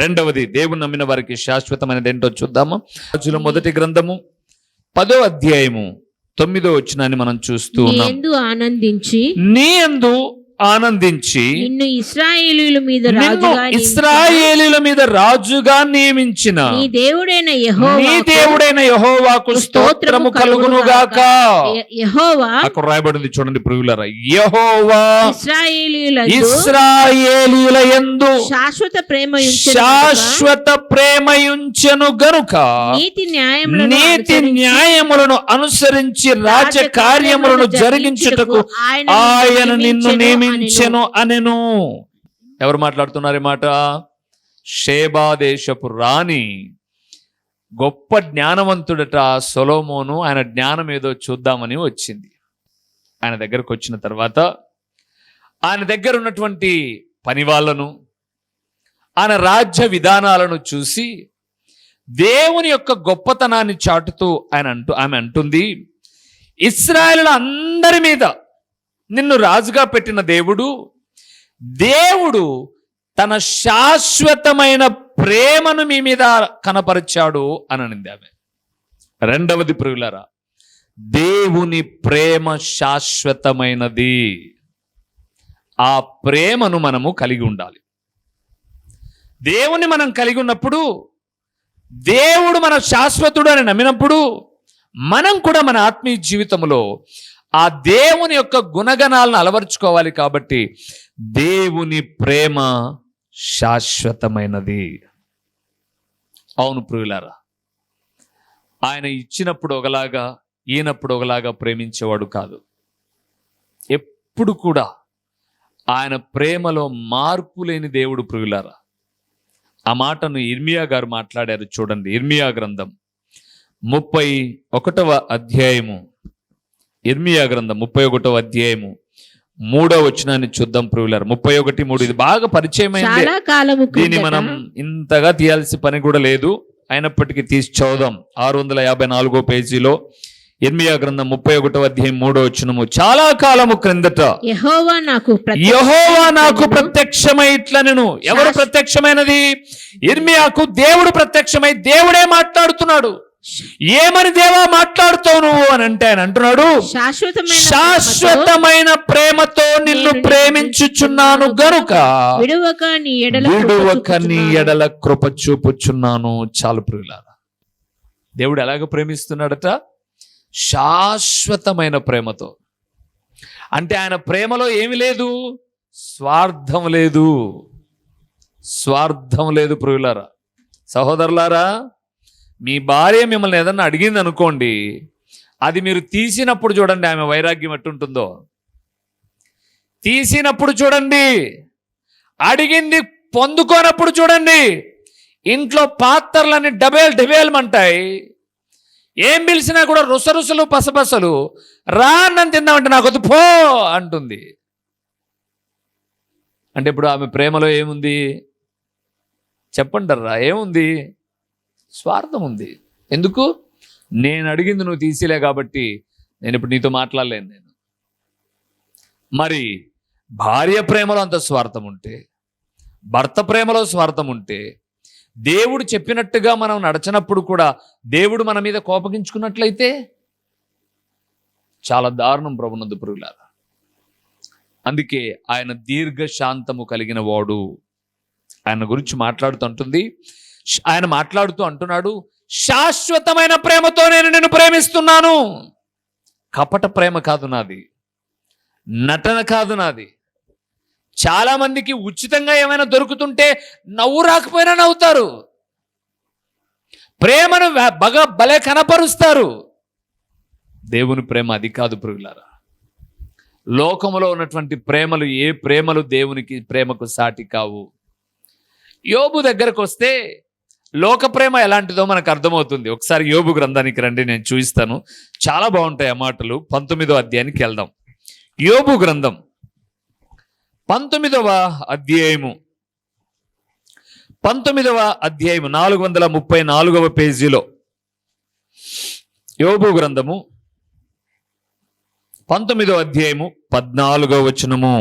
రెండవది, దేవుని నమ్మిన వారికి శాశ్వతమైనది ఏంటో చూద్దాము. రాజుల మొదటి గ్రంథము 10వ అధ్యాయము 9వ వచనాన్ని మనం చూస్తూ ఉన్నాం. నీ యందు ఆనందించి నిన్ను ఇశ్రాయేలీయుల మీద రాజుగా నియమించిన నీ దేవుడైన యెహోవాకు స్తోత్రము కలుగును గాక. యెహోవా అక్కడ రాయబడింది చూడండి ప్రియులారా, యెహోవా ఇశ్రాయేలీయుల యందు శాశ్వత ప్రేమయుంచెను గనుక నీతి న్యాయములను అనుసరించి రాజకార్యములను జరిగించుటకు ఆయన నిన్ను నియమించెను అనెను. ఎవరు మాట్లాడుతున్నారు ఈ మాట? షేబా దేశపు రాణి, గొప్ప జ్ఞానవంతుడట సొలొమోను. ఆయన జ్ఞానం ఏదో చూద్దామని వచ్చింది. ఆయన దగ్గరకు వచ్చిన తర్వాత ఆయన దగ్గర ఉన్నటువంటి పని వాళ్ళను, ఆయన రాజ్య విధానాలను చూసి దేవుని యొక్క గొప్పతనాన్ని చాటుతూ ఆమె అంటుంది, ఇశ్రాయేలుల అందరి మీద నిన్ను రాజుగా పెట్టిన దేవుడు తన శాశ్వతమైన ప్రేమను మీ మీద కనపరిచాడు అని అనింది ఆమె. రెండవది ప్రియులారా, దేవుని ప్రేమ శాశ్వతమైనది. ఆ ప్రేమను మనము కలిగి ఉండాలి. దేవుని మనం కలిగి ఉన్నప్పుడు, దేవుడు మన శాశ్వతుడు అని నమ్మినప్పుడు, మనం కూడా మన ఆత్మీయ జీవితంలో ఆ దేవుని యొక్క గుణగణాలను అలవర్చుకోవాలి. కాబట్టి దేవుని ప్రేమ శాశ్వతమైనది. అవును ప్రియులారా, ఆయన ఇచ్చినప్పుడు ఒకలాగా, ఈయనప్పుడు ఒకలాగా ప్రేమించేవాడు కాదు. ఎప్పుడు కూడా ఆయన ప్రేమలో మార్పు లేని దేవుడు ప్రియులారా. ఆ మాటను ఇర్మియా గారు మాట్లాడారు చూడండి. ఇర్మియా గ్రంథం 31వ అధ్యాయము, ఇర్మియా గ్రంథం 31వ అధ్యాయము 3వ వచనాన్ని చూద్దాం ప్రియులారా. 31:3 ఇది బాగా పరిచయమైంది. దీన్ని మనం ఇంతగా తీయాల్సిన పని కూడా లేదు, అయినప్పటికీ తీసి చదువుదాం. 654వ పేజీలో ఇర్మియా గ్రంథం 31వ అధ్యాయం 3వ వచనము, చాలా కాలము క్రిందట యెహోవా నాకు ప్రత్యక్షమై ఇట్లనెను. ఎవరు ప్రత్యక్షమైనది? ఇర్మియాకు దేవుడు ప్రత్యక్షమై దేవుడే మాట్లాడుతున్నాడు. ఏమని దేవా మాట్లాడుతావు నువ్వు అని అంటే ఆయన అంటున్నాడు, శాశ్వతమైన ప్రేమతో నిన్ను ప్రేమించుచున్నాను గనుక విడువక నీ ఎడల కృప చూపుచున్నాను. చాలు ప్రియులారా, దేవుడు ఎలాగ ప్రేమిస్తున్నాడట? శాశ్వతమైన ప్రేమతో. అంటే ఆయన ప్రేమలో ఏమి లేదు? స్వార్థం లేదు. స్వార్థం లేదు ప్రియులారా. సహోదరులారా, మీ భార్య మిమ్మల్ని ఏదన్నా అడిగింది అనుకోండి, అది మీరు తీసినప్పుడు చూడండి ఆమె వైరాగ్యం ఎట్టుంటుందో. తీసినప్పుడు చూడండి, అడిగింది పొందుకోనప్పుడు చూడండి, ఇంట్లో పాత్రలన్నీ డబేల్మంటాయి. ఏం పిలిచినా కూడా రుసరుసలు పసపసలు. రా అన్నం తిందామంటే నాకు వద్దు పో అంటుంది. అంటే ఇప్పుడు ఆమె ప్రేమలో ఏముంది చెప్పండి? ఏముంది? స్వార్థం ఉంది. ఎందుకు? నేను అడిగింది నువ్వు తీసిలే కాబట్టి నేను ఇప్పుడు నీతో మాట్లాడలేను. నేను మరి భార్య ప్రేమలో అంత స్వార్థం ఉంటే, భర్త ప్రేమలో స్వార్థం ఉంటే, దేవుడు చెప్పినట్టుగా మనం నడచినప్పుడు కూడా దేవుడు మన మీద కోపగించుకున్నట్లయితే చాలా దారుణం ప్రభునందు ప్రియులారా. అందుకే ఆయన దీర్ఘశాంతము కలిగిన వాడు. ఆయన గురించి ఆయన మాట్లాడుతూ అంటున్నాడు, శాశ్వతమైన ప్రేమతో నేను నిన్ను ప్రేమిస్తున్నాను. కపట ప్రేమ కాదు నాది, నటన కాదు నాది. చాలా మందికి ఉచితంగా ఏమైనా దొరుకుతుంటే నవ్వు రాకపోయినా నవ్వుతారు, ప్రేమను భలే కనపరుస్తారు. దేవుని ప్రేమ అది కాదు ప్రియులారా. లోకములో ఉన్నటువంటి ప్రేమలు, ఏ ప్రేమలు దేవునికి ప్రేమకు సాటి కావు. యోబు దగ్గరకు వస్తే లోక ప్రేమ ఎలాంటిదో మనకు అర్థమవుతుంది. ఒకసారి యోబు గ్రంథానికి రండి, నేను చూపిస్తాను. చాలా బాగుంటాయి ఆ మాటలు. 19వ అధ్యాయానికి వెళ్దాం. యోబు గ్రంథం 19వ అధ్యాయము 434వ పేజీలో యోబు గ్రంథము 19వ అధ్యాయము 14వ వచనము,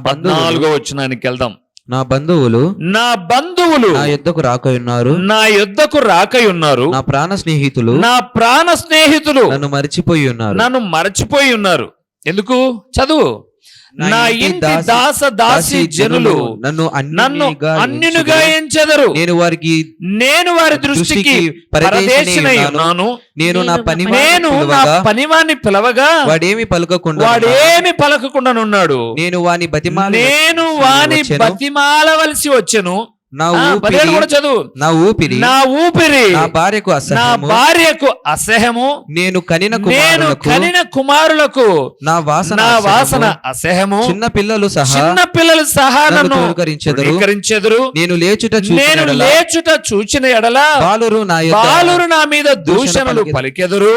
14వ వచనానికి వెళ్దాం. నా బంధువులు నా బంధువులు నా యొద్దకు రాకయున్నారు. నా యొద్దకు రాకయున్నారు. నా ప్రాణ స్నేహితులు నా ప్రాణ స్నేహితులు నన్ను మరిచిపోయి ఉన్నారు. నన్ను మరచిపోయి ఉన్నారు. ఎందుకు? చదువు. నా ఇంటి దాస దాసి జనులు నన్ను అన్యునిగా ఎంచెదరు. నేను వారి దృష్టికి పరదేశినై ఉన్నాను. నేను నా పనివాణ్ణి పిలవగా వాడేమి పలకకుండానున్నాడు. నేను వాని బతిమాలవలసి వచ్చెను. నా ఊపిరి నా భార్యకు అసహ్యము. నేను కనిన కుమారులకు నా వాసన అసహ్యము. చిన్న పిల్లలు సహా నన్ను తృణీకరించెదరు. నేను లేచుట చూచిన ఎడల బాలురు నా మీద దూషణలు పలికెదరు.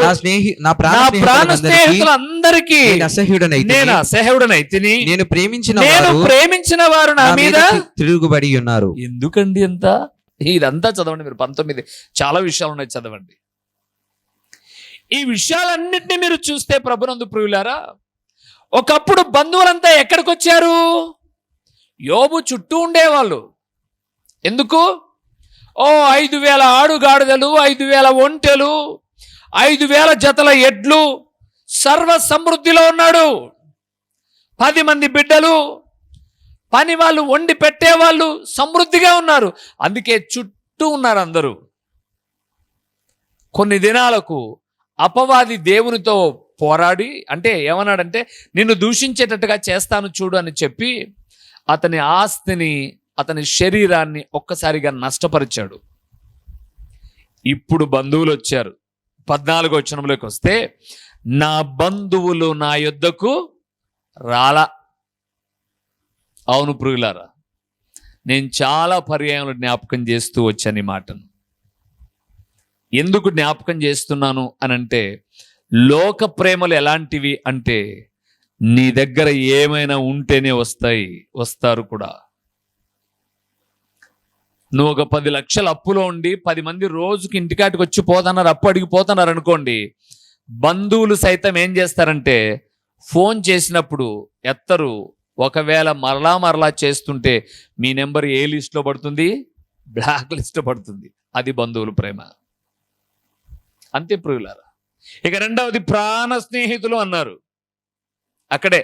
నా ప్రాణ స్నేహితులందరికీ నేను అసహ్యుడనైతిని. నేను ప్రేమించిన వారు నా మీద తిరుగుబడి ఉన్నారు. ఎందుకండి ఎంత? ఇదంతా చదవండి మీరు. 19 చాలా విషయాలు ఉన్నాయి, చదవండి. ఈ విషయాలన్నింటినీ మీరు చూస్తే ప్రభునందు ప్రియులారా, ఒకప్పుడు బంధువులంతా ఎక్కడికి వచ్చారు? యోబు చుట్టూ ఉండేవాళ్ళు. ఎందుకు? 5,000 ఆడుగాడిదలు, 5,000 ఒంటెలు, 5,000 జతల ఎడ్లు, సర్వ సమృద్ధిలో ఉన్నాడు. 10 మంది బిడ్డలు, పని వాళ్ళు, వండి పెట్టేవాళ్ళు సమృద్ధిగా ఉన్నారు. అందుకే చుట్టూ ఉన్నారు అందరూ. కొన్ని దినాలకు అపవాది దేవునితో పోరాడి, అంటే ఏమన్నాడంటే, నిన్ను దూషించేటట్టుగా చేస్తాను చూడు అని చెప్పి అతని ఆస్తిని, అతని శరీరాన్ని ఒక్కసారిగా నష్టపరిచాడు. ఇప్పుడు బంధువులు వచ్చారు. 14వ వచనంలోకి వస్తే, నా బంధువులు నా యొద్దకు రాలా. అవును ప్రియులారా, నేను చాలా పర్యాయంలో జ్ఞాపకం చేస్తూ వచ్చాను ఈ మాటను. ఎందుకు జ్ఞాపకం చేస్తున్నాను అనంటే, లోక ప్రేమలు ఎలాంటివి అంటే, నీ దగ్గర ఏమైనా ఉంటేనే వస్తారు కూడా. నువ్వు ఒక 10 లక్షల అప్పులో ఉండి 10 మంది రోజుకి ఇంటికాటికి వచ్చి పోతున్నారు, అప్పు అడిగిపోతున్నారు అనుకోండి, బంధువులు సైతం ఏం చేస్తారంటే ఫోన్ చేసినప్పుడు ఎత్తరు. ఒకవేళ మరలా చేస్తుంటే మీ నెంబర్ ఏ లిస్ట్లో పడుతుంది? బ్లాక్ లిస్ట్లో పడుతుంది. అది బంధువుల ప్రేమ. అంతే ప్రియులారా. ఇక రెండవది ప్రాణ స్నేహితులు అన్నారు. అక్కడే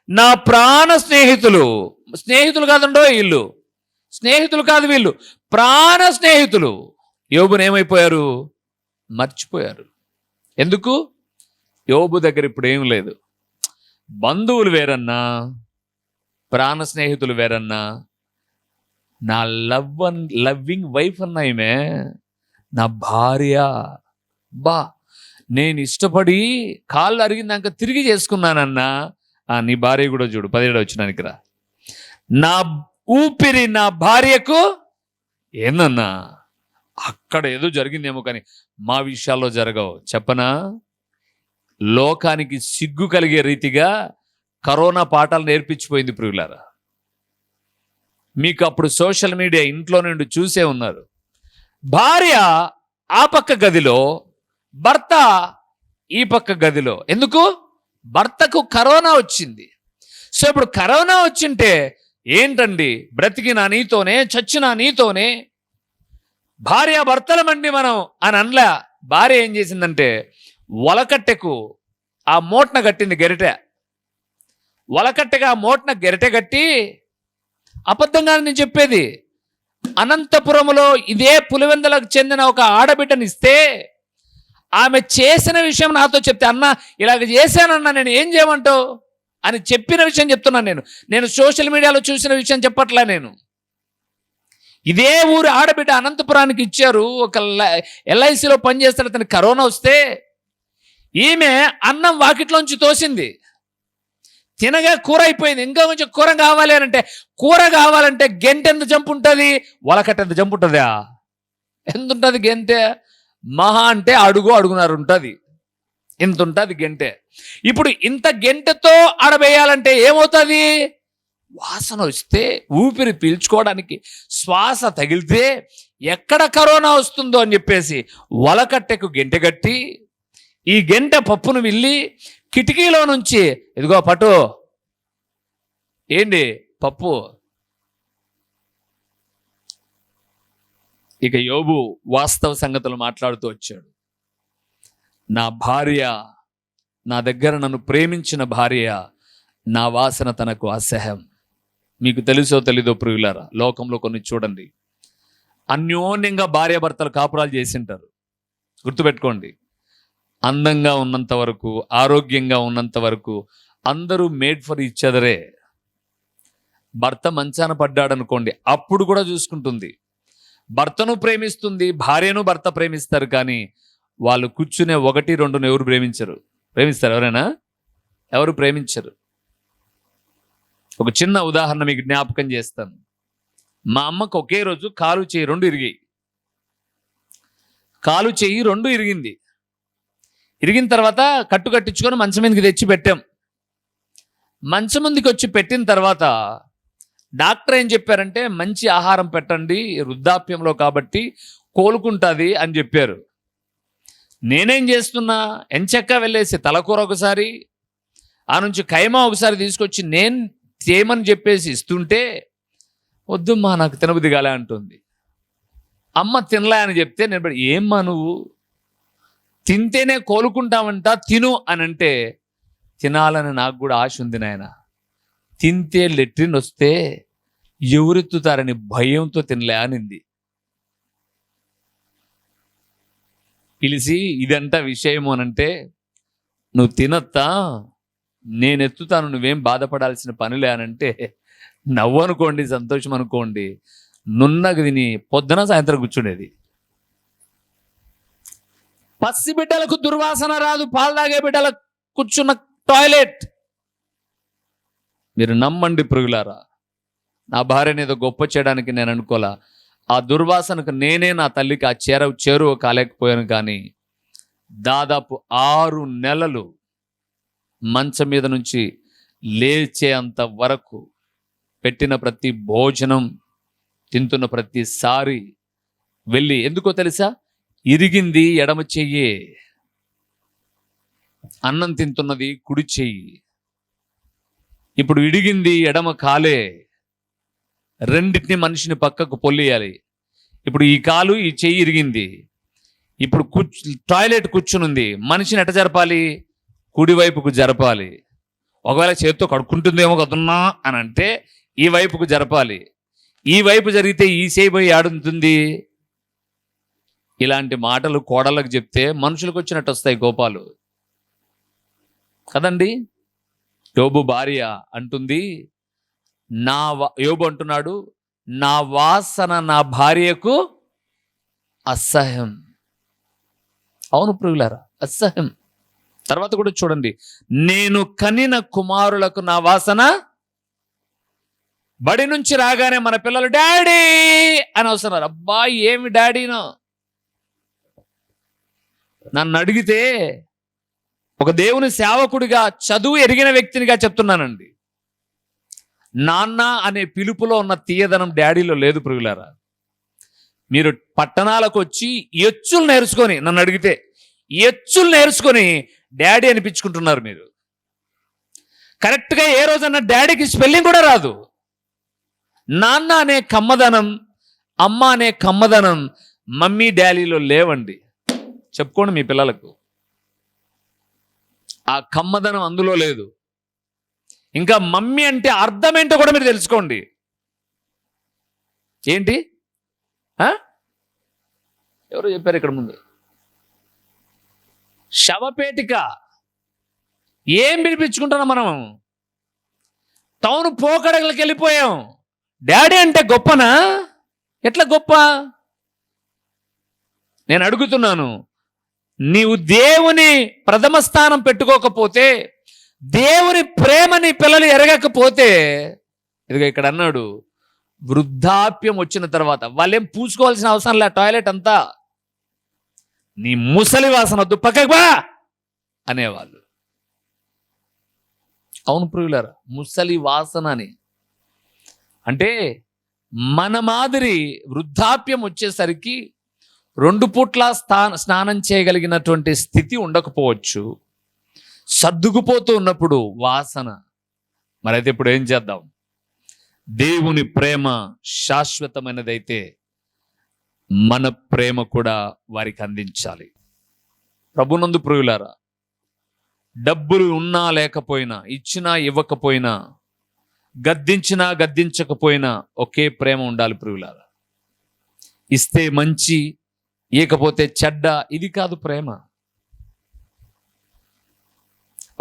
నా ప్రాణ స్నేహితులు కాదండో వీళ్ళు, స్నేహితులు కాదు వీళ్ళు, ప్రాణ స్నేహితులు. యోబును ఏమైపోయారు? మర్చిపోయారు. ఎందుకు? యోబు దగ్గర ఇప్పుడు ఏం లేదు. బంధువులు వేరన్నా, ప్రాణ స్నేహితులు వేరన్నా, నా లవ్వింగ్ వైఫ్ అన్నా ఈమె, నా భార్య. నేను ఇష్టపడి కాళ్ళు అరిగిందాక తిరిగి చేసుకున్నానన్నా. నీ భార్య కూడా చూడు, 17వ వచనానికి రా. నా ఊపిరి నా భార్యకు ఏందన్నా? అక్కడ ఏదో జరిగిందేమో కానీ మా విషయాల్లో జరగవు. చెప్పనా? లోకానికి సిగ్గు కలిగే రీతిగా కరోనా పాఠాలు నేర్పించిపోయింది ప్రియులారా. మీకు అప్పుడు సోషల్ మీడియా ఇంట్లో నుండి చూసే ఉన్నారు. భార్య ఆ పక్క గదిలో, భర్త ఈ పక్క గదిలో. ఎందుకు? భర్తకు కరోనా వచ్చింది. సో ఇప్పుడు కరోనా వచ్చింటే ఏంటండి, బ్రతికినా నీతోనే, చచ్చినా నీతోనే, భార్య భర్తలమండి మనం అని అనలా. భార్య ఏం చేసిందంటే వలకట్టెకు ఆ మోట్న కట్టింది, గెరిటె. వలకట్టెగా మోట్న గెరిటె కట్టి, అబద్ధంగా నేను చెప్పేది, అనంతపురంలో ఇదే పులివెందులకు చెందిన ఒక ఆడబిడ్డనిస్తే ఆమె చేసిన విషయం నాతో చెప్తే, అన్న ఇలాగ చేశానన్నా నేను ఏం చేయమంటావు అని చెప్పిన విషయం చెప్తున్నాను. నేను సోషల్ మీడియాలో చూసిన విషయం చెప్పట్లా. నేను ఇదే ఊరు ఆడబిడ్డ అనంతపురానికి ఇచ్చారు. ఒక LICలో పనిచేస్తాడు, అతనికి కరోనా వస్తే ఈమె అన్నం వాకిట్లోంచి తోసింది. తినగా కూర అయిపోయింది. ఇంకా కొంచెం కూర కావాలి అని అంటే, కూర కావాలంటే గెంటె ఎంత జంపు ఉంటుంది? వలకట్ట ఎంత జంపు ఉంటుందా? ఎంత ఉంటుంది గెంటె? మహా అంటే అడుగున్నర ఉంటుంది. ఇంత ఉంటుంది గెంటె. ఇప్పుడు ఇంత గెంటెతో ఆడవేయాలంటే ఏమవుతుంది? వాసన వస్తే, ఊపిరి పీల్చుకోవడానికి శ్వాస తగిలితే ఎక్కడ కరోనా వస్తుందో అని చెప్పేసి వలకట్టెకు గెంటె కట్టి, ఈ గెంటె పప్పును విల్లి కిటికీలో నుంచి, ఇదిగో పట్టు, ఏంటి పప్పు, ఇక యోబు వాస్తవ సంగతులు మాట్లాడుతూ వచ్చాడు. నా భార్య, నా దగ్గర నన్ను ప్రేమించిన భార్య, నా వాసన తనకు అసహ్యం. మీకు తెలుసో తెలీదో ప్రియులారా, లోకంలో కొన్ని చూడండి, అన్యోన్యంగా భార్యాభర్తలు కాపురాలు చేసింటారు. గుర్తుపెట్టుకోండి, అందంగా ఉన్నంత వరకు, ఆరోగ్యంగా ఉన్నంత వరకు అందరూ మేడ్ ఫర్ ఈచ్ అదరే. భర్త మంచాన పడ్డాడనుకోండి, అప్పుడు కూడా చూసుకుంటుంది. భర్తను ప్రేమిస్తుంది, భార్యను భర్త ప్రేమిస్తారు, కానీ వాళ్ళు కూర్చునే 1-2 ఎవరు ప్రేమించరు. ప్రేమిస్తారు ఎవరైనా? ఎవరు ప్రేమించరు. ఒక చిన్న ఉదాహరణ మీకు జ్ఞాపకం చేస్తాను. మా అమ్మకు ఒకే రోజు కాలు చెయ్యి 2 ఇరిగాయి. కాలు చెయ్యి 2 ఇరిగింది. ఇరిగిన తర్వాత కట్టు కట్టించుకొని మంచం మీదకి తెచ్చి పెట్టాం. మంచం ముందుకు వచ్చి పెట్టిన తర్వాత డాక్టర్ ఏం చెప్పారంటే, మంచి ఆహారం పెట్టండి, వృద్ధాప్యంలో కాబట్టి కోలుకుంటుంది అని చెప్పారు. నేనేం చేస్తున్నా, ఎంచక్కా వెళ్ళేసి తలకూర ఒకసారి, ఆ నుంచి కైమా ఒకసారి తీసుకొచ్చి నేను చేయమని చెప్పేసి ఇస్తుంటే, వద్దుమ్మా నాకు తినబుద్ధి కాలే అంటుంది. అమ్మ తినలే అని చెప్తే నేను, ఏమ్మా నువ్వు తింటేనే కోలుకుంటామంట, తిను అని అంటే, తినాలని నాకు కూడా ఆశ ఉంది నాయన. తింటే లెట్రిన్ వస్తే ఎవరెత్తుతారని భయంతో తినలే అనింది. పిలిచి ఇదంతా విషయము అనంటే, నువ్వు తినొత్తా, నేను ఎత్తుతాను, నువ్వేం బాధపడాల్సిన పనిలే అనంటే, నవ్వు అనుకోండి, సంతోషం అనుకోండి, నున్నగా తిని పొద్దున సాయంత్రం కూర్చునేది. పసి బిడ్డలకు దుర్వాసన రాదు, పాలు తాగే బిడ్డలకు కూర్చున్న టాయిలెట్. మీరు నమ్మండి ప్రియులారా, నా భార్యని ఏదో గొప్ప చేయడానికి నేను అనుకోలా. ఆ దుర్వాసనకు నేనే నా తల్లికి ఆ చేరువ కాలేకపోయాను. కానీ దాదాపు 6 నెలలు మంచం మీద నుంచి లేచేంత వరకు పెట్టిన ప్రతి భోజనం, తింటున్న ప్రతిసారి వెళ్ళి, ఎందుకో తెలుసా, ఇరిగింది ఎడమ చెయ్యే, అన్నం తింటున్నది కుడి చెయ్యి, ఇప్పుడు ఇడిగింది ఎడమ కాలే, రెండింటిని మనిషిని పక్కకు పొల్లియాలి. ఇప్పుడు ఈ కాలు ఈ చెయ్యి ఇరిగింది, ఇప్పుడు టాయిలెట్ కూర్చునుంది, మనిషిని ఎట జరపాలి, కుడివైపుకు జరపాలి. ఒకవేళ చేతితో కడుక్కుంటుందేమో కదున్నా అని అంటే ఈ వైపుకు జరపాలి. ఈ వైపు జరిగితే ఈ చేయి ఆడుతుంది. ఇలాంటి మాటలు కోడళ్ళకు చెప్తే మనుషులకు వచ్చినట్టు వస్తాయి కోపాలు కదండి. యోబు భార్య అంటుంది, యోబు అంటున్నాడు, నా వాసన నా భార్యకు అసహ్యం. అవును ప్రియులారా, అసహ్యం. తర్వాత కూడా చూడండి, నేను కనిన కుమారులకు నా వాసన. బడి నుంచి రాగానే మన పిల్లలు డాడీ అని వస్తున్నారు. అబ్బా ఏమి డాడీనో. నన్ను అడిగితే ఒక దేవుని సేవకుడిగా, చదువు ఎరిగిన వ్యక్తినిగా చెప్తున్నానండి, నాన్న అనే పిలుపులో ఉన్న తీయదనం డాడీలో లేదు ప్రియులారా. మీరు పట్టణాలకు వచ్చి ఎచ్చులు నేర్చుకొని, నన్ను అడిగితే ఎచ్చులు నేర్చుకొని డాడీ అనిపించుకుంటున్నారు మీరు. కరెక్ట్గా ఏ రోజన్నా డాడీకి స్పెల్లింగ్ కూడా రాదు. నాన్న అనే కమ్మదనం, అమ్మ అనే కమ్మదనం మమ్మీ డాడీలో లేవండి. చెప్పుకోండి మీ పిల్లలకు, ఆ కమ్మదనం అందులో లేదు. ఇంకా మమ్మీ అంటే అర్థం ఏంటో కూడా మీరు తెలుసుకోండి. ఏంటి ఎవరో చెప్పారు ఇక్కడ ముందు, శవపేటిక. ఏం పిలిపించుకుంటున్నాం మనం? టౌన్ పోకడగలకి వెళ్ళిపోయాం. డాడీ అంటే గొప్పనా? ఎట్లా గొప్ప? నేను అడుగుతున్నాను, నీవు దేవుని ప్రథమ స్థానం పెట్టుకోకపోతే, దేవుని ప్రేమని పిల్లలు ఎరగకపోతే, ఇదిగో ఇక్కడ అన్నాడు, వృద్ధాప్యం వచ్చిన తర్వాత వాళ్ళేం పూసుకోవాల్సిన అవసరం లే, టాయిలెట్ అంతా నీ ముసలి వాసన వద్దు, పక్కకు బా అనేవాళ్ళు. అవును ప్రియులారా, ముసలి వాసన అని అంటే మన మాదిరి వృద్ధాప్యం వచ్చేసరికి 2 పూట్ల స్నానం చేయగలిగినటువంటి స్థితి ఉండకపోవచ్చు. సర్దుకుపోతూ ఉన్నప్పుడు వాసన. మరైతే ఇప్పుడు ఏం చేద్దాం? దేవుని ప్రేమ శాశ్వతమైనదైతే మన ప్రేమ కూడా వారికి అందించాలి. ప్రభునందు ప్రియులారా, డబ్బులు ఉన్నా లేకపోయినా, ఇచ్చినా ఇవ్వకపోయినా, గద్దించినా గద్దించకపోయినా ఒకే ప్రేమ ఉండాలి ప్రియులారా. ఇస్తే మంచి, ఇకపోతే చెడ్డ, ఇది కాదు ప్రేమ.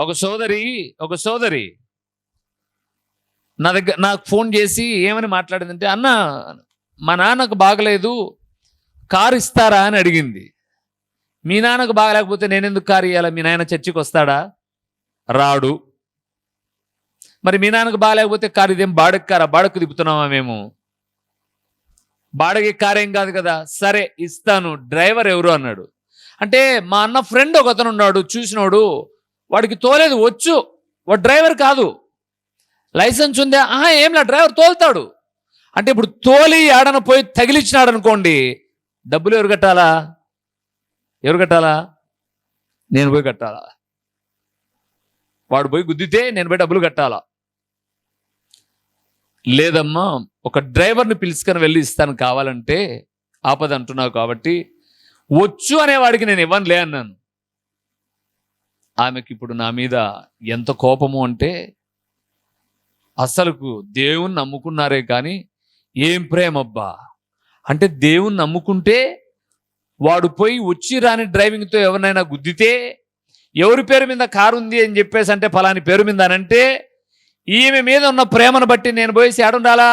ఒక సోదరి నాకు ఫోన్ చేసి ఏమని మాట్లాడిందంటే, అన్న మా నాన్నకు బాగలేదు, కారు ఇస్తారా అని అడిగింది. మీ నాన్నకు బాగలేకపోతే నేనెందుకు కారు ఇవ్వాలి? మీ నాయన చర్చికి వస్తాడా? రాడు. మరి మీ నాన్నకు బాగలేకపోతే కారు ఇదేం బాడకు కారా? బాడకు తిప్పుతున్నామా మేము? బాడకి కారేం కాదు కదా. సరే ఇస్తాను, డ్రైవర్ ఎవరు అన్నాడు. అంటే మా అన్న ఫ్రెండ్ ఒకతను ఉన్నాడు, చూసినోడు, వాడికి తోలేదు వచ్చు, వాడు డ్రైవర్ కాదు. లైసెన్స్ ఉందా? ఏంలా, డ్రైవర్ తోలుతాడు. అంటే ఇప్పుడు తోలి ఆడన పోయి తగిలిచ్చినాడు అనుకోండి, డబ్బులు ఎవరు కట్టాలా? నేను పోయి కట్టాలా? వాడు పోయి గుద్దితే నేను పోయి డబ్బులు కట్టాలా? లేదమ్మా, ఒక డ్రైవర్ని పిలుచుకొని వెళ్ళి ఇస్తాను కావాలంటే, ఆపద అంటున్నావు కాబట్టి వచ్చు అనేవాడికి నేను ఇవ్వనులే అన్నాను. ఆమెకి ఇప్పుడు నా మీద ఎంత కోపము అంటే, అసలుకు దేవుణ్ణి నమ్ముకున్నారే కానీ ఏం ప్రేమబ్బా. అంటే దేవుణ్ణి నమ్ముకుంటే వాడు పోయి వచ్చి రాని డ్రైవింగ్తో ఎవరినైనా గుద్దితే, ఎవరి పేరు మీద కారు ఉంది అని చెప్పేసి అంటే ఫలాని పేరు మీద అనంటే, ఈమె మీద ఉన్న ప్రేమను బట్టి నేను పోయేసి ఏడుండాలా?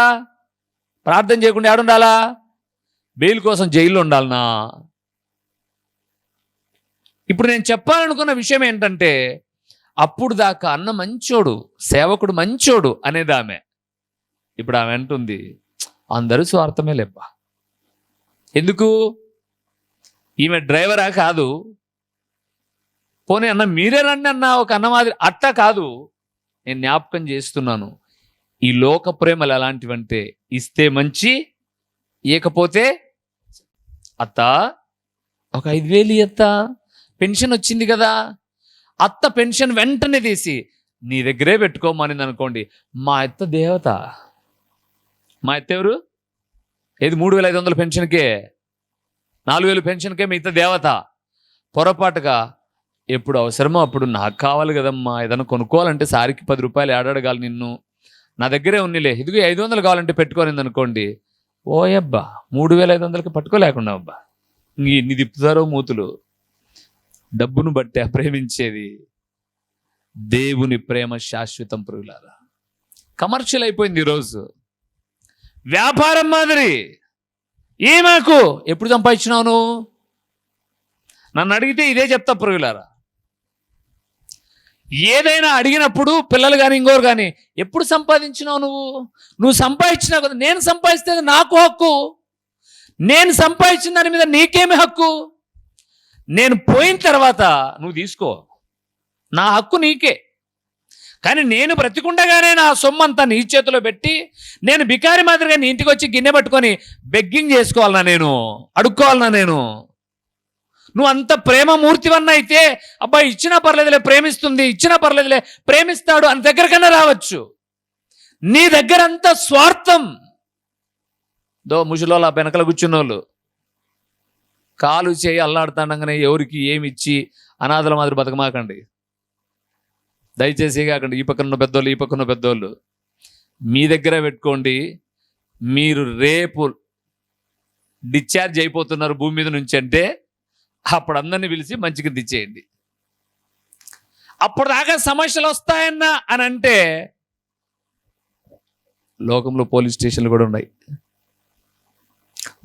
ప్రార్థన చేయకుండా ఏడుండాలా? బెయిల్ కోసం జైల్లో ఉండాలనా? ఇప్పుడు నేను చెప్పాలనుకున్న విషయం ఏంటంటే, అప్పుడు దాకా అన్న మంచోడు, సేవకుడు మంచోడు అనేది ఆమె. ఇప్పుడు ఆమె అంటుంది, అందరూ స్వార్థమే లేబ్బా. ఎందుకు? ఈమె డ్రైవరా? కాదు. పోనీ అన్న మీరే రండి అన్న, ఒక అన్న మాదిరి అట్లా కాదు. నేను జ్ఞాపకం చేస్తున్నాను, ఈ లోక ప్రేమలు ఎలాంటివంటే, ఇస్తే మంచి, ఇకపోతే అత్త ఒక 5,000 అత్త, పెన్షన్ వచ్చింది కదా. అత్త పెన్షన్ వెంటనే తీసి నీ దగ్గరే పెట్టుకోమనింది అనుకోండి, మా అత్త దేవత. మా అత్త ఎవరు? ఏది 3,500 పెన్షన్కే, 4,000 పెన్షన్కే మీ అత్త దేవత. పొరపాటుగా ఎప్పుడు అవసరమో అప్పుడు నాకు కావాలి కదమ్మా, ఏదైనా కొనుక్కోవాలంటే సారికి 10 రూపాయలు ఏడాడగాలి నిన్ను, నా దగ్గరే ఉన్నిలే, ఇదిగో 500 కావాలంటే పెట్టుకోనింది అనుకోండి, ఓయబ్బా 3,500కి పట్టుకోలేకుండా అబ్బా, ఇన్ని తిప్పుతారో మూతులు. డబ్బును బట్టే ప్రేమించేది. దేవుని ప్రేమ శాశ్వతం ప్రియులారా. కమర్షియల్ అయిపోయింది ఈరోజు, వ్యాపారం మాదిరి. మాకు ఎప్పుడు సంపాదించినావు నువ్వు? నన్ను అడిగితే ఇదే చెప్తా ప్రియులారా. ఏదైనా అడిగినప్పుడు పిల్లలు కానీ ఇంకోరు కానీ, ఎప్పుడు సంపాదించినావు నువ్వు సంపాదించినావు కదా. నేను సంపాదిస్తే నాకు హక్కు, నేను సంపాదించిన దాని మీద నీకేమి హక్కు? నేను పోయిన తర్వాత నువ్వు తీసుకో, నా హక్కు నీకే. కానీ నేను బ్రతికుండగానే నా సొమ్మంతా నీ చేతిలో పెట్టి, నేను బికారి మాదిరిగా నీ ఇంటికి వచ్చి గిన్నె పట్టుకొని బెగ్గింగ్ చేసుకోవాలన్నా, నేను అడుక్కోవాలన్నా? నువ్వు అంత ప్రేమమూర్తివన్న అయితే, అబ్బాయి ఇచ్చినా పర్లేదులే ప్రేమిస్తుంది, ఇచ్చినా పర్లేదులే ప్రేమిస్తాడు అని దగ్గరకన్నా రావచ్చు. నీ దగ్గర అంతా స్వార్థం. ముసలోళ్ళ వెనకల కూర్చున్నోళ్ళు కాలు చేయి అల్లాడుతాండగానే ఎవరికి ఏమి ఇచ్చి అనాథల మాదిరి బతకమాకండి దయచేసి. కాకండి, ఈ పక్కన పెద్దోళ్ళు, ఈ పక్కన పెద్దోళ్ళు మీ దగ్గర పెట్టుకోండి. మీరు రేపు డిశ్చార్జ్ అయిపోతున్నారు భూమి మీద నుంచి అంటే, అప్పుడు అందరినీ పిలిచి మంచిగా తెచ్చేయండి. అప్పుడు దాకా సమస్యలు వస్తాయన్నా అని అంటే, లోకంలో పోలీస్ స్టేషన్లు కూడా ఉన్నాయి.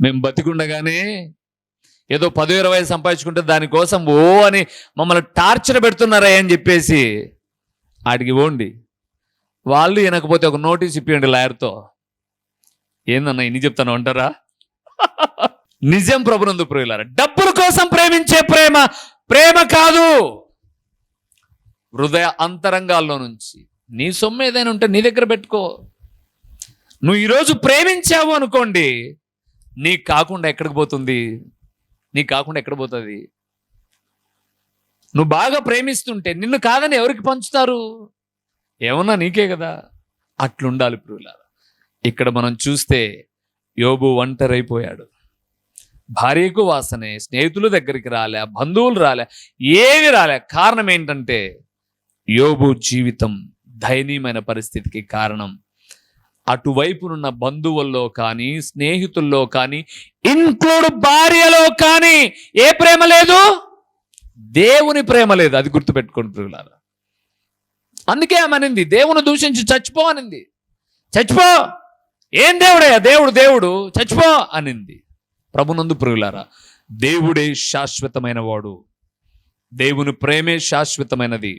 మేము బతికుండగానే ఏదో 10-20 సంపాదించుకుంటే దానికోసం అని మమ్మల్ని టార్చర్ పెడుతున్నారా అని చెప్పేసి ఆడికి పోండి. వాళ్ళు వినకపోతే ఒక నోటీస్ ఇప్పియండి లాయర్తో. ఏందన్నా ఇన్ని చెప్తాను అంటారా? నిజం ప్రభునందు ప్రియులారా, డబ్బుల కోసం ప్రేమించే ప్రేమ కాదు. హృదయ అంతరంగాల్లో నుంచి నీ సొమ్ము ఏదైనా ఉంటే నీ దగ్గర పెట్టుకో. నువ్వు ఈరోజు ప్రేమించావు అనుకోండి, నీకు కాకుండా ఎక్కడికి పోతుంది? ఎక్కడ పోతుంది? నువ్వు బాగా ప్రేమిస్తుంటే నిన్ను కాదని ఎవరికి పంచుతారు? ఏమన్నా నీకే కదా. అట్లుండాలి ప్రియులారా. ఇక్కడ మనం చూస్తే యోబు ఒంటరైపోయాడు. భార్యకు వాసనే, స్నేహితుల దగ్గరికి రాలే, బంధువులు రాలే, ఏవి రాలే. కారణం ఏంటంటే యోబు జీవితం దయనీయమైన పరిస్థితికి కారణం అటువైపునున్న బంధువుల్లో కానీ, స్నేహితుల్లో కానీ, ఇంక్లూడ్ భార్యలో కానీ ఏ ప్రేమ లేదు? దేవుని ప్రేమ లేదు. అది గుర్తుపెట్టుకోండి ప్రియులారా. అందుకే ఆమె అనింది, దేవుని దూషించి చచ్చిపో అనింది. చచ్చిపో, ఏం దేవుడయ్యా, దేవుడు దేవుడు, చచ్చిపో అనింది. ప్రభునందు ప్రియులారా, దేవుడే శాశ్వతమైన వాడు. దేవుని ప్రేమే శాశ్వతమైనది.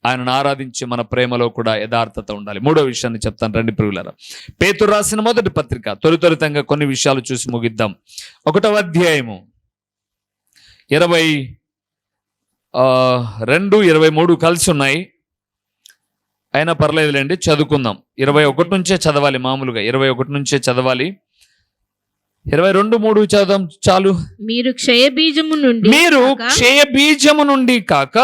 ఆయనను ఆరాధించి మన ప్రేమలో కూడా యథార్థత ఉండాలి. మూడో విషయాన్ని చెప్తాను రండి ప్రియులారా. పేతురు రాసిన మొదటి పత్రిక, త్వరితంగా కొన్ని విషయాలు చూసి ముగిద్దాం. 1వ అధ్యాయము 22, 23 కలిసి ఉన్నాయి. అయినా పర్లేదులేండి, చదువుకుందాం. 21 నుంచే చదవాలి, మామూలుగా 21 నుంచే చదవాలి. 22, 3 చదవం చాలు. మీరు క్షయ బీజము నుండి కాక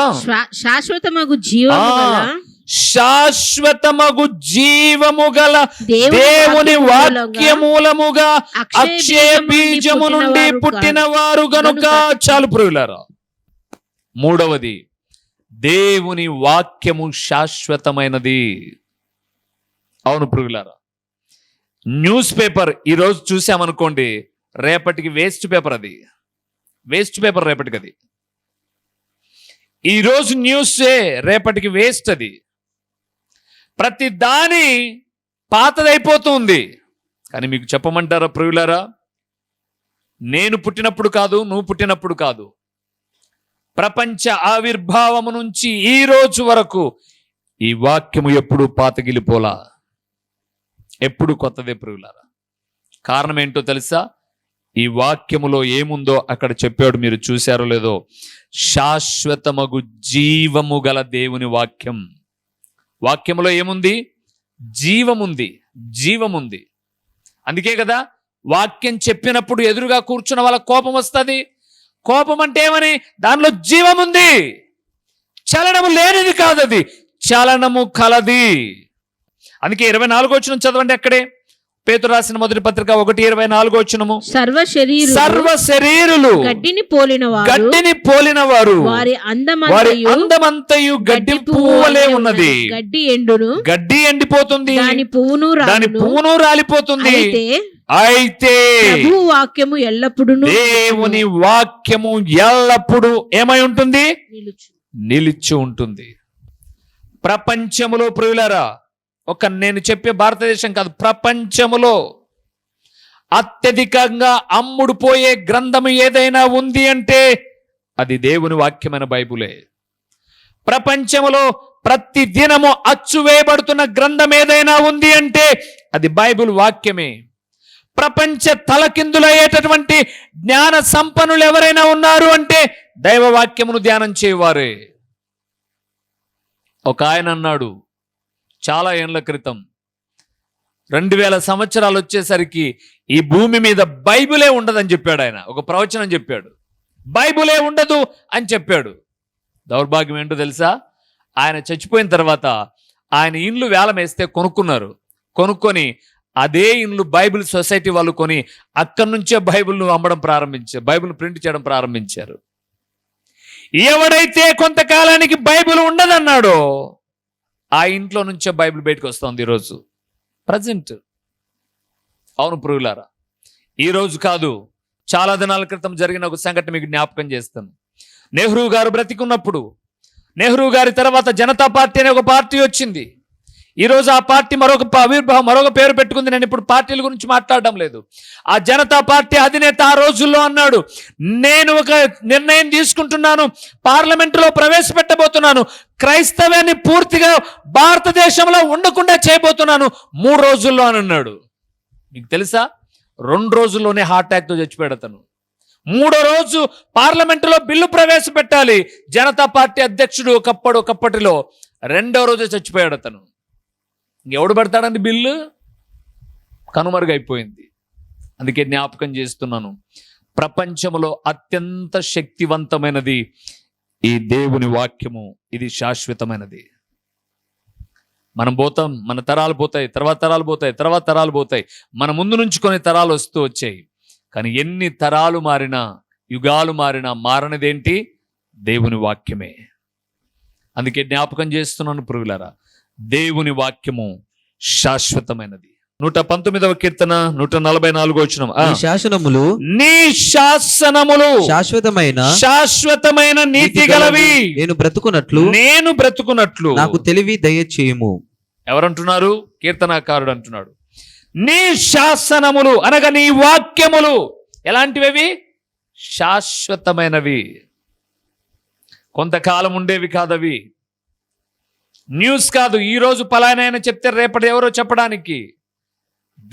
శాశ్వతమగు జీవము గల దేవుని వాక్యమూలముగా అక్షయ బీజము నుండి పుట్టిన వారు గనుక. చాలు ప్రియులారా. మూడవది, దేవుని వాక్యము శాశ్వతమైనది. అవును ప్రియులారా, న్యూస్ పేపర్ ఈరోజు చూసామనుకోండి, రేపటికి వేస్ట్ పేపర్. అది వేస్ట్ పేపర్ రేపటికి. అది ఈరోజు న్యూసే రేపటికి వేస్ట్. అది ప్రతి దాని పాతదైపోతుంది. కానీ మీకు చెప్పమంటారా ప్రియులారా, నేను పుట్టినప్పుడు కాదు, నువ్వు పుట్టినప్పుడు కాదు, ప్రపంచ ఆవిర్భావము నుంచి ఈ రోజు వరకు ఈ వాక్యము ఎప్పుడు పాతగిలిపోలా, ఎప్పుడు కొత్తదే ప్రియులారా. కారణం ఏంటో తెలుసా? ఈ వాక్యములో ఏముందో అక్కడ చెప్పాడు, మీరు చూశారో లేదో. శాశ్వతమగు జీవము గల దేవుని వాక్యం. వాక్యములో ఏముంది? జీవముంది, జీవముంది. అందుకే కదా వాక్యం చెప్పినప్పుడు ఎదురుగా కూర్చున్న వాళ్ళ కోపం వస్తుంది. కోపం అంటే ఏమని? దానిలో జీవముంది, చలనము లేనిది కాదు, అది చలనము కలది. అందుకే 24వ వచనం చదవండి. అక్కడే పేతురు రాసిన మొదటి పత్రిక 1:24 వచనము. సర్వ శరీరులు గడ్డిని పోలిన వారు, వారి అందమంతయు గడ్డి పువ్వులే ఉన్నది. గడ్డి ఎండిపోతుంది, దాని పువ్వును రాలిపోతుంది. అయితే వాక్యము ఎల్లప్పుడూ, దేవుని వాక్యము ఎల్లప్పుడూ ఏమై ఉంటుంది? నిలిచి ఉంటుంది. ప్రపంచములో ప్రియులారా, నేను చెప్పే భారతదేశం కాదు, ప్రపంచములో అత్యధికంగా అమ్ముడుపోయే గ్రంథము ఏదైనా ఉంది అంటే అది దేవుని వాక్యమైన బైబులే. ప్రపంచములో ప్రతి దినము అచ్చువేయబడుతున్న గ్రంథం ఏదైనా ఉంది అంటే అది బైబుల్ వాక్యమే. ప్రపంచ తలకిందులయ్యేటటువంటి జ్ఞాన సంపన్నులు ఎవరైనా ఉన్నారు అంటే దైవ వాక్యమును ధ్యానం చేయవారే. ఒక ఆయన అన్నాడు చాలా ఏళ్ల క్రితం, 2000 సంవత్సరాలు వచ్చేసరికి ఈ భూమి మీద బైబిలే ఉండదని చెప్పాడు ఆయన. ఒక ప్రవచనం చెప్పాడు, బైబిలే ఉండదు అని చెప్పాడు. దౌర్భాగ్యం ఏంటో తెలుసా? ఆయన చచ్చిపోయిన తర్వాత ఆయన ఇండ్లు వేలం వేస్తే కొనుక్కున్నారు. కొనుక్కొని అదే ఇండ్లు బైబిల్ సొసైటీ వాళ్ళు కొని అక్కడి నుంచే బైబిల్ను అమ్మడం ప్రారంభించారు, బైబిల్ ప్రింట్ చేయడం ప్రారంభించారు. ఎవడైతే కొంతకాలానికి బైబిల్ ఉండదన్నాడో ఆ ఇంట్లో నుంచే బైబిల్ బయటకు వస్తుంది ఈరోజు ప్రజెంట్. అవును ప్రియులారా, ఈరోజు కాదు, చాలా దినాల క్రితం జరిగిన ఒక సంఘటన మీకు జ్ఞాపకం చేస్తాను. నెహ్రూ గారు బ్రతికున్నప్పుడు, నెహ్రూ గారి తర్వాత జనతా పార్టీ అనే ఒక పార్టీ వచ్చింది. ఈరోజు ఆ పార్టీ మరొక పేరు పెట్టుకుంది. నేను ఇప్పుడు పార్టీల గురించి మాట్లాడడం లేదు. ఆ జనతా పార్టీ అధినేత ఆ రోజుల్లో అన్నాడు, నేను ఒక నిర్ణయం తీసుకుంటున్నాను, పార్లమెంటులో ప్రవేశపెట్టబోతున్నాను, క్రైస్తవ్యాన్ని పూర్తిగా భారతదేశంలో ఉండకుండా చేయబోతున్నాను 3 రోజుల్లో అని అన్నాడు. మీకు తెలుసా, 2 రోజుల్లోనే హార్ట్ అటాక్తో చచ్చిపోయాడు అతను. 3వ రోజు పార్లమెంటులో బిల్లు ప్రవేశపెట్టాలి, జనతా పార్టీ అధ్యక్షుడు ఒకప్పటిలో 2వ రోజే చచ్చిపోయాడు అతను. ఎవడు పెడతాడండి బిల్లు? కనుమరుగైపోయింది. అందుకే జ్ఞాపకం చేస్తున్నాను, ప్రపంచంలో అత్యంత శక్తివంతమైనది ఈ దేవుని వాక్యము. ఇది శాశ్వతమైనది. మనం పోతాం, మన తరాలు పోతాయి, తర్వాత తరాలు పోతాయి, తర్వాత తరాలు పోతాయి, మన ముందు నుంచి కొన్ని తరాలు వస్తూ వచ్చాయి. కానీ ఎన్ని తరాలు మారినా, యుగాలు మారినా మారనిదేంటి? దేవుని వాక్యమే. అందుకే జ్ఞాపకం చేస్తున్నాను ప్రియులారా, దేవుని వాక్యము శాశ్వతమైనది. 119వ కీర్తన 144వ వచనం. నీ శాసనములు నీ శాసనములు శాశ్వతమైన నీతి గలవి, నేను బ్రతుకున్నట్లు నాకు తెలివి దయచేయుము. ఎవరంటున్నారు? కీర్తనాకారుడు అంటున్నాడు, నీ శాసనములు అనగా నీ వాక్యములు ఎలాంటివి? శాశ్వతమైనవి. కొంతకాలం ఉండేవి కాదవి. న్యూస్ కాదు, ఈరోజు పలానైనా చెప్తే రేపటి ఎవరో చెప్పడానికి.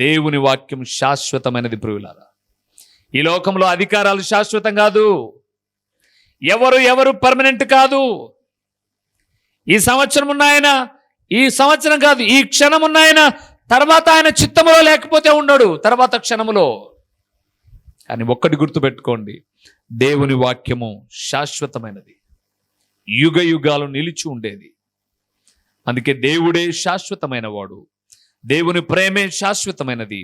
దేవుని వాక్యం శాశ్వతమైనది ప్రియులారా. ఈ లోకంలో అధికారాలు శాశ్వతం కాదు. ఎవరు పర్మనెంట్ కాదు. ఈ సంవత్సరం ఉన్నాయన, ఈ సంవత్సరం కాదు, ఈ క్షణం ఉన్నాయన తర్వాత ఆయన చిత్తములో లేకపోతే ఉండడు తర్వాత క్షణములో. కానీ ఒక్కటి గుర్తుపెట్టుకోండి, దేవుని వాక్యము శాశ్వతమైనది, యుగ యుగాలు నిలిచి ఉండేది. అందుకే దేవుడే శాశ్వతమైన వాడు, దేవుని ప్రేమే శాశ్వతమైనది,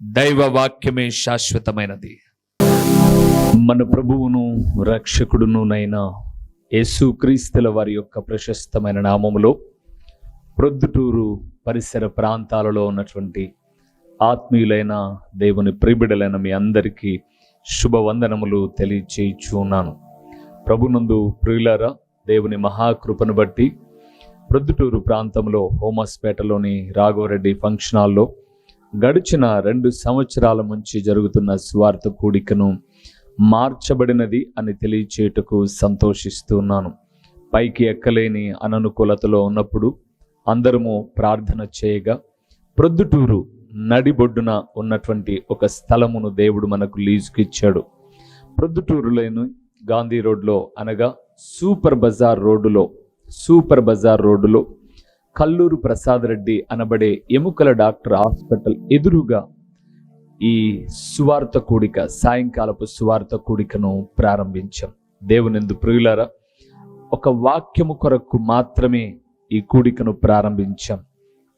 దైవ వాక్యమే శాశ్వతమైనది. మన ప్రభువును రక్షకుడునునైన యేసుక్రీస్తుల వారి యొక్క ప్రశస్తమైన నామములో ప్రొద్దుటూరు పరిసర ప్రాంతాలలో ఉన్నటువంటి ఆత్మీయులైన దేవుని ప్రియబిడ్డలైన మీ అందరికీ శుభవందనములు తెలియచేయుచున్నాను. ప్రభునందు ప్రియులారా, దేవుని మహాకృపను బట్టి ప్రొద్దుటూరు ప్రాంతంలో హోమస్పేటలోని రాఘవరెడ్డి ఫంక్షన్ హాల్లో గడిచిన 2 సంవత్సరాల నుంచి జరుగుతున్న సువార్త కూడికను మార్చబడినది అని తెలియచేయుటకు సంతోషిస్తున్నాను. పైకి ఎక్కలేని అననుకూలతలో ఉన్నప్పుడు అందరము ప్రార్థన చేయగా ప్రొద్దుటూరు నడిబొడ్డున ఉన్నటువంటి ఒక స్థలమును దేవుడు మనకు లీజుకి ఇచ్చాడు. ప్రొద్దుటూరులోని గాంధీ రోడ్లో అనగా సూపర్ బజార్ రోడ్డులో కల్లూరు ప్రసాద్ రెడ్డి అనబడే ఎముకల డాక్టర్ హాస్పిటల్ ఎదురుగా ఈ సువార్త కూడిక, సాయంకాలపు సువార్త కూడికను ప్రారంభించాం. దేవునిందు ప్రియులారా, ఒక వాక్యము కొరకు మాత్రమే ఈ కూడికను ప్రారంభించాం.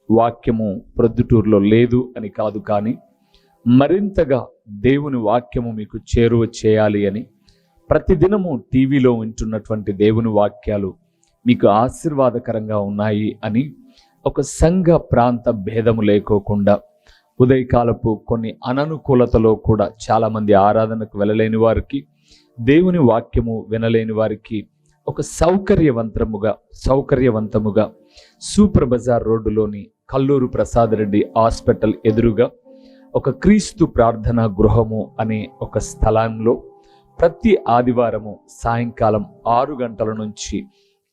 వాక్యము ప్రొద్దుటూరులో లేదు అని కాదు, కానీ మరింతగా దేవుని వాక్యము మీకు చేరువ చేయాలి అని, ప్రతిదినము టీవీలో వింటున్నటువంటి దేవుని వాక్యాలు మీకు ఆశీర్వాదకరంగా ఉన్నాయి అని, ఒక సంఘ ప్రాంత భేదము లేకోకుండా ఉదయకాలపు కొన్ని అననుకూలతలో కూడా చాలామంది ఆరాధనకు వెళ్ళలేని వారికి, దేవుని వాక్యము వినలేని వారికి ఒక సౌకర్యవంతముగా సూపర్ బజార్ రోడ్డులోని కల్లూరు ప్రసాద్ రెడ్డి హాస్పిటల్ ఎదురుగా ఒక క్రీస్తు ప్రార్థనా గృహము అనే ఒక స్థలంలో ప్రతి ఆదివారము సాయంకాలం 6 గంటల నుంచి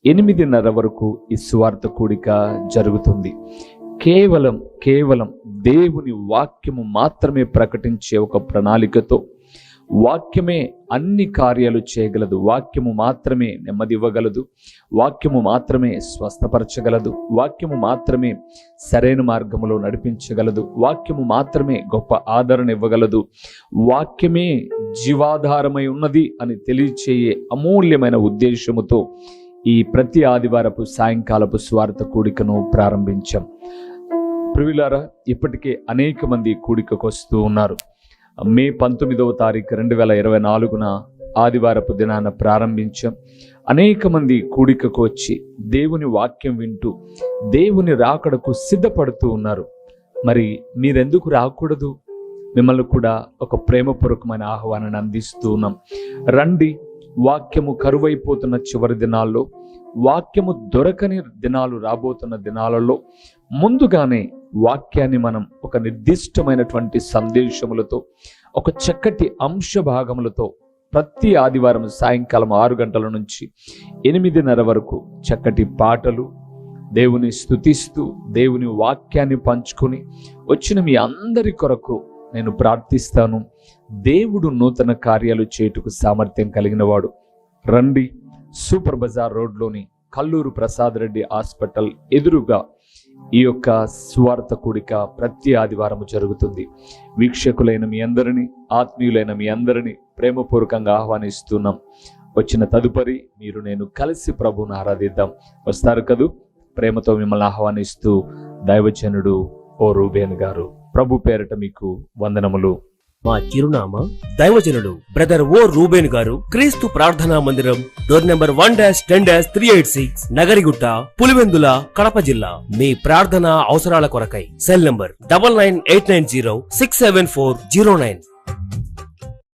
8:30 వరకు ఈ సువార్త కూడిక జరుగుతుంది. కేవలం దేవుని వాక్యము మాత్రమే ప్రకటించే ఒక ప్రణాళికతో, వాక్యమే అన్ని కార్యాలు చేయగలదు, వాక్యము మాత్రమే నెమ్మది ఇవ్వగలదు, వాక్యము మాత్రమే స్వస్థపరచగలదు, వాక్యము మాత్రమే సరైన మార్గములో నడిపించగలదు, వాక్యము మాత్రమే గొప్ప ఆదరణ ఇవ్వగలదు, వాక్యమే జీవాధారమై ఉన్నది అని తెలియచేయే అమూల్యమైన ఉద్దేశముతో ఈ ప్రతి ఆదివారపు సాయంకాలపు స్వార్థ కూడికను ప్రారంభించాం. ప్రియులారా, ఇప్పటికే అనేక మంది కూడికకు వస్తూ ఉన్నారు. మే 19వ తారీఖు 2024 ఆదివారపు దినాన ప్రారంభించాం. అనేక మంది కూడికకు వచ్చి దేవుని వాక్యం వింటూ దేవుని రాకడకు సిద్ధపడుతూ ఉన్నారు. మరి మీరెందుకు రాకూడదు? మిమ్మల్ని కూడా ఒక ప్రేమపూర్వకమైన ఆహ్వానాన్ని అందిస్తూ ఉన్నాం. రండి. వాక్యము కరువైపోతున్న చివరి దినాల్లో, వాక్యము దొరకని దినాలు రాబోతున్న దినాలలో ముందుగానే వాక్యాన్ని మనం ఒక నిర్దిష్టమైనటువంటి సందేశములతో, ఒక చక్కటి అంశ భాగములతో ప్రతి ఆదివారం సాయంకాలం 6 గంటల నుంచి 8:30 వరకు చక్కటి పాటలు, దేవుని స్తుతిస్తూ దేవుని వాక్యాన్ని పంచుకొని వచ్చిన మీ అందరి కొరకు నేను ప్రార్థిస్తాను. దేవుడు నూతన కార్యాలు చేయుటకు సామర్థ్యం కలిగిన వాడు. రండి. సూపర్ బజార్ రోడ్లోని కల్లూరు ప్రసాద్ రెడ్డి హాస్పిటల్ ఎదురుగా ఈ యొక్క సువార్త కూడిక ప్రతి ఆదివారము జరుగుతుంది. వీక్షకులైన మీ అందరినీ, ఆత్మీయులైన మీ అందరినీ ప్రేమపూర్వకంగా ఆహ్వానిస్తున్నాం. వచ్చిన తదుపరి మీరు నేను కలిసి ప్రభువును ఆరాధిద్దాం. వస్తారు కదూ? ప్రేమతో మిమ్మల్ని ఆహ్వానిస్తూ దైవజనుడు ఓ రూబేన్ గారు. ప్రభు పేరట మీకు వందనములు. మా చిరునామా దైవజనులు బ్రదర్ ఓ రూబేన్ గారు, క్రీస్తు ప్రార్థనా మందిరం, డోర్ నెంబర్ 1-10-386, నగరిగుట్ట, పులివెందుల, కడప జిల్లా. మీ ప్రార్థనా అవసరాల కొరకై సెల్ నంబర్ 9989067409.